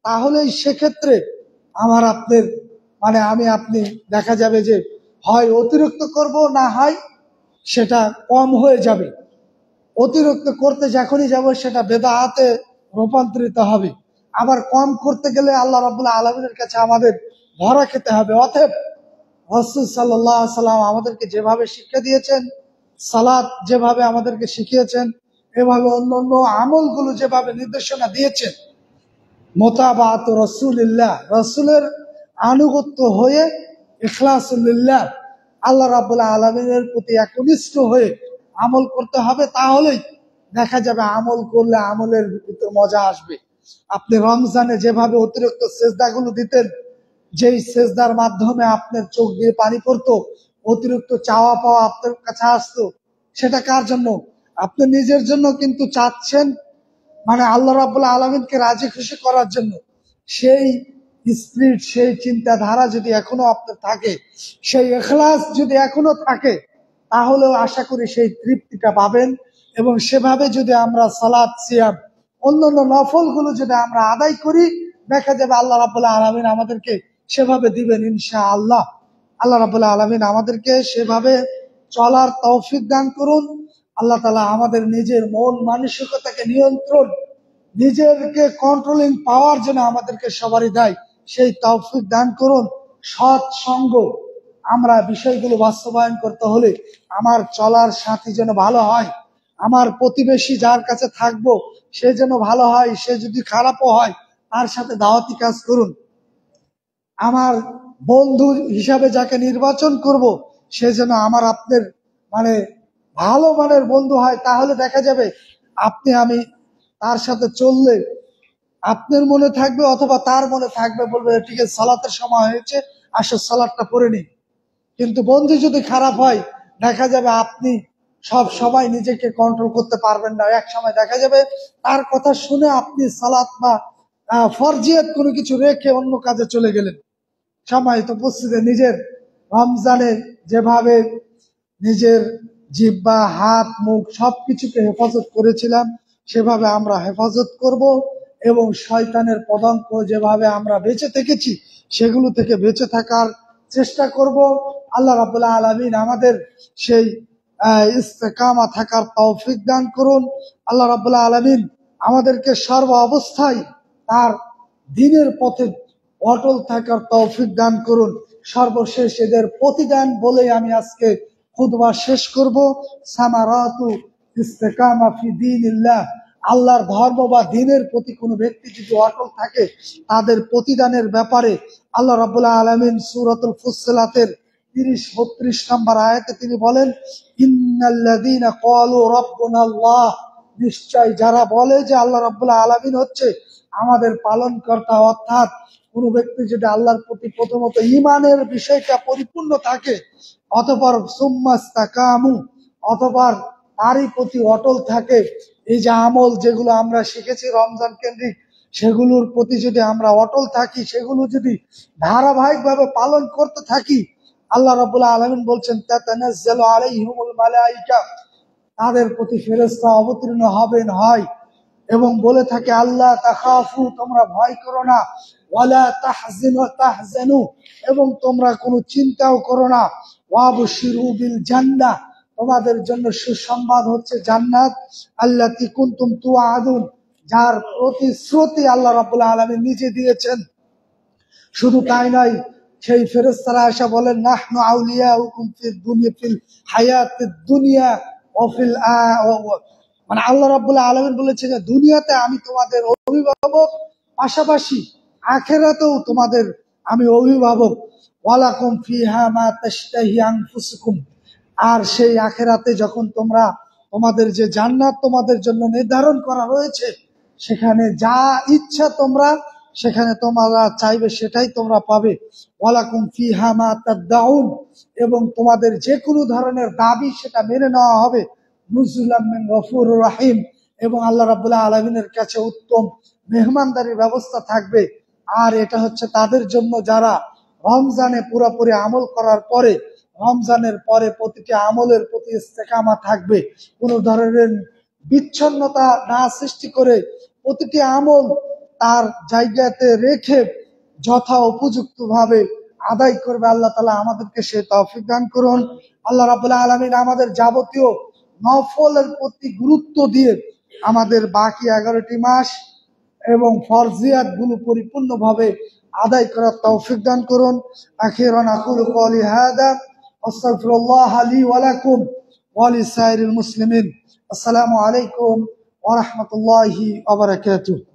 তাহলেই সেক্ষেত্রে আমার আপনার আমি আপনি দেখা যাবে যে হয় অতিরিক্ত করব, না হয় সেটা কম হয়ে যাবে। অতিরিক্ত করতে যখনই যাব সেটা বেদাতে রূপান্তরিত হবে। আবার কম করতে গেলে আল্লাহ রাব্বুল আলামিনের কাছে আমাদের ধরা খেতে হবে। অতএব রাসূল সাল্লাল্লাহু আলাইহি সাল্লাম আমাদেরকে যেভাবে শিক্ষা দিয়েছেন, সালাত যেভাবে আমাদেরকে শিখিয়েছেন, এভাবে অন্যান্য আমলগুলো যেভাবে নির্দেশনা দিয়েছেন, মুতাবাআতু রাসূলিল্লাহ, রাসূলের আনুগত্য হয়ে ইখলাসুল্লিল্লাহ, আল্লাহ রাব্বুল আলামিনের প্রতি একনিষ্ঠ হয়ে আমল করতে হবে। তাহলেই দেখা যাবে আমল করলে আমলের ভিতর মজা আসবে। আপনি রমজানে যেভাবে অতিরিক্ত সেজদাগুলো দিতেন, যেই সেজদার মাধ্যমে আপনার চোখ দিয়ে পানি পড়তো, অতিরিক্ত চাওয়া পাওয়া আপনার কাছে আসতো, সেটা কার জন্য? আপনি নিজের জন্য কিন্তু চাচ্ছেন, আল্লাহ রাব্বুল আলামিনকে রাজি খুশি করার জন্য। সেই স্পিরিট, সেই চিন্তাধারা যদি এখনো আপনার থাকে, সেই ইখলাস যদি এখনো থাকে, তাহলেও আশা করি সেই তৃপ্তিটা পাবেন। এবং সেভাবে যদি আমরা সালাত, সিয়াম, অন্যান্য নফলগুলো যদি আমরা আদায় করি, দেখা যাবে আল্লাহ রাব্বুল আলামিন আমাদেরকে সেভাবে দিবেন ইনশাআল্লাহ। আল্লাহ রাব্বুল আলামিন আমাদেরকে সেভাবে চলার তৌফিক দান করুন। আল্লাহ তাআলা আমাদের নিজের মন মানসিকতাকে নিয়ন্ত্রণ, নিজেরকে কন্ট্রোলিং পাওয়ার জন্য আমাদেরকে সবারই দেয়, সেই তৌফিক দান করুন। সৎ সঙ্গ, আমরা বিষয়গুলো বাস্তবায়ন করতে হলে আমার চলার সাথী যেন ভালো হয়, আমার প্রতিবেশী যার কাছে থাকবো সে যেন ভালো হয়, সে যদি খারাপও হয় তার সাথে দাওয়াতি কাজ করুন। আমার বন্ধু হিসাবে যাকে নির্বাচন করব সে যেন আমার আপনার ভালো মানের বন্ধু হয়। তাহলে দেখা যাবে আপনি আমি তার সাথে চললে আপনার মনে থাকবে অথবা তার মনে থাকবে, বলবে ঠিক আছে সালাতের সময় হয়েছে, আসো সালাতটা পড়ে নি। কিন্তু বন্ধু যদি খারাপ হয়, দেখা যাবে আপনি সব সময় নিজেকে কন্ট্রোল করতে পারবেন না। এক সময় দেখা যাবে তার কথা শুনে আপনি সালাত বা ফরজিয়াত কোনো কিছু রেখে অন্য কাজে চলে গেলেন। সম্মানিত উপস্থিতি, নিজের রমজানে যেভাবে নিজের জিহ্বা, হাত, মুখ সবকিছুকে হেফাজত করেছিলাম, সেভাবে আমরা হেফাজত করব এবং শয়তানের পদাঙ্ক যেভাবে আমরা বেঁচে থেকেছি সেগুলো থেকে বেঁচে থাকার চেষ্টা করব। আল্লাহ রাব্বুল আলামিন আমাদের সেই ইস্তেকামা থাকার তৌফিক দান করুন। আল্লাহ রাব্বুল আলামিন আমাদেরকে সর্ব অবস্থায় তার দ্বীনের পথে অটল থাকার তৌফিক দান করুন। সর্বশেষ এদের প্রতিদান বলে আমি আজকে খুতবা শেষ করব। সামারাতু ইস্তেকামা ফি দীনিল্লাহ, আল্লাহর ধর্ম বা দ্বীনের প্রতি কোনো ব্যক্তি যদি অটল থাকে তাদের প্রতিদানের ব্যাপারে আল্লাহ রাব্বুল আলামিন সূরাতুল ফুসসিলাতের 30-32 নম্বর আয়াতে তিনি বলেন, ইন্নাল্লাযীনা ক্বালু রাব্বুনাল্লাহ, নিশ্চয় যারা বলে যে আল্লাহ রাব্বুল আলামিন হচ্ছে আমাদের পালনকর্তা, অর্থাৎ কোন ব্যক্তি যদি আল্লাহর প্রতি প্রথমত ঈমানের বিষয়টা পরিপূর্ণ থাকে, অতঃপর সুম্মাস্তাকামু, অতঃপর তারই প্রতি অটল থাকে। এই যে আমল যেগুলো আমরা শিখেছি রমজান কেন্দ্রিক, সেগুলোর প্রতি যদি আমরা অটল থাকি, সেগুলো যদি ধারাবাহিকভাবে পালন করতে থাকি, আল্লাহ রাব্বুল আলামিন বলছেন তাতানাজ্জালু আলাইহিমুল মালাইকা, তাদের প্রতি ফেরেশতা অবতীর্ণ হবেন হয় এবং বলে থাকে আল্লাহ তাখাফু, তোমরা ভয় করো না, ওয়ালা তাহজানু, এবং তোমরা কোনো চিন্তাও করো না, ওয়াবশিরু বিল জান্নাহ, তোমাদের জন্য সুসংবাদ হচ্ছে জান্নাত, আল্লাতী কুনতুম তুআদুন, যার প্রতিশ্রুতি আল্লাহ রাব্বুল আলামিন নিজে দিয়েছেন। শুধু তাই নয়, সেই ফেরেশতারা এসে বলেন নাহনু আউলিয়াউকুম ফিদ দুনিয়া ফিল হায়াতিদ দুনিয়া ওয়া ফিল মানে আল্লাহ রাব্বুল আলামিন বলেছেন যে দুনিয়াতে আমি তোমাদের অভিভাবক, পাশাপাশি আখিরাতেও তোমাদের আমি অভিভাবক। ওয়ালাকুম ফিহা মা তাশতাহি আনফুসুকুম, আর সেই আখিরাতে যখন তোমরা তোমাদের যে জান্নাত তোমাদের জন্য নির্ধারণ করা রয়েছে, সেখানে যা ইচ্ছা তোমরা সেখানে তোমরা চাইবে সেটাই তোমরা পাবে। ওয়ালাকুম ফিহা মা তাদদাউন, এবং তোমাদের যে কোনো ধরনের দাবি সেটা মেনে নেওয়া হবে। নুজুলাম মিন গফুরুর রাহিম, এবং আল্লাহ রাব্বুল আলামিনের কাছে উত্তম মেহমানদারির ব্যবস্থা থাকবে। আর এটা হচ্ছে তাদের জন্য যারা রমজানে পুরোপুরি আমল করার পরে, রমজানের পরে প্রতিটি আমলের প্রতি ইস্তেকামা থাকবে, কোনো ধরনের বিচ্ছিন্নতা না সৃষ্টি করে প্রতিটি আমল তার জায়গাতে রেখে যথা উপযুক্ত ভাবে আদায় করবে। আল্লাহ তাআলা আমাদেরকে সে তৌফিক দান করুন। আল্লাহ রাব্বুল আলামিন আমাদের যাবতীয় নফলের প্রতি গুরুত্ব দিয়ে আমাদের বাকি 11টি মাস এবং ফরজিয়াত গুলো পরিপূর্ণভাবে আদায় করার তৌফিক দান করুন। আখিরান আকুলু কওলি হাদা আস্তাগফিরুল্লাহ লি ওয়া লাকুম ওয়া লিসাইরিল মুসলিমিন। আসসালামু আলাইকুম ওয়া রাহমাতুল্লাহি ওয়া বারাকাতুহু।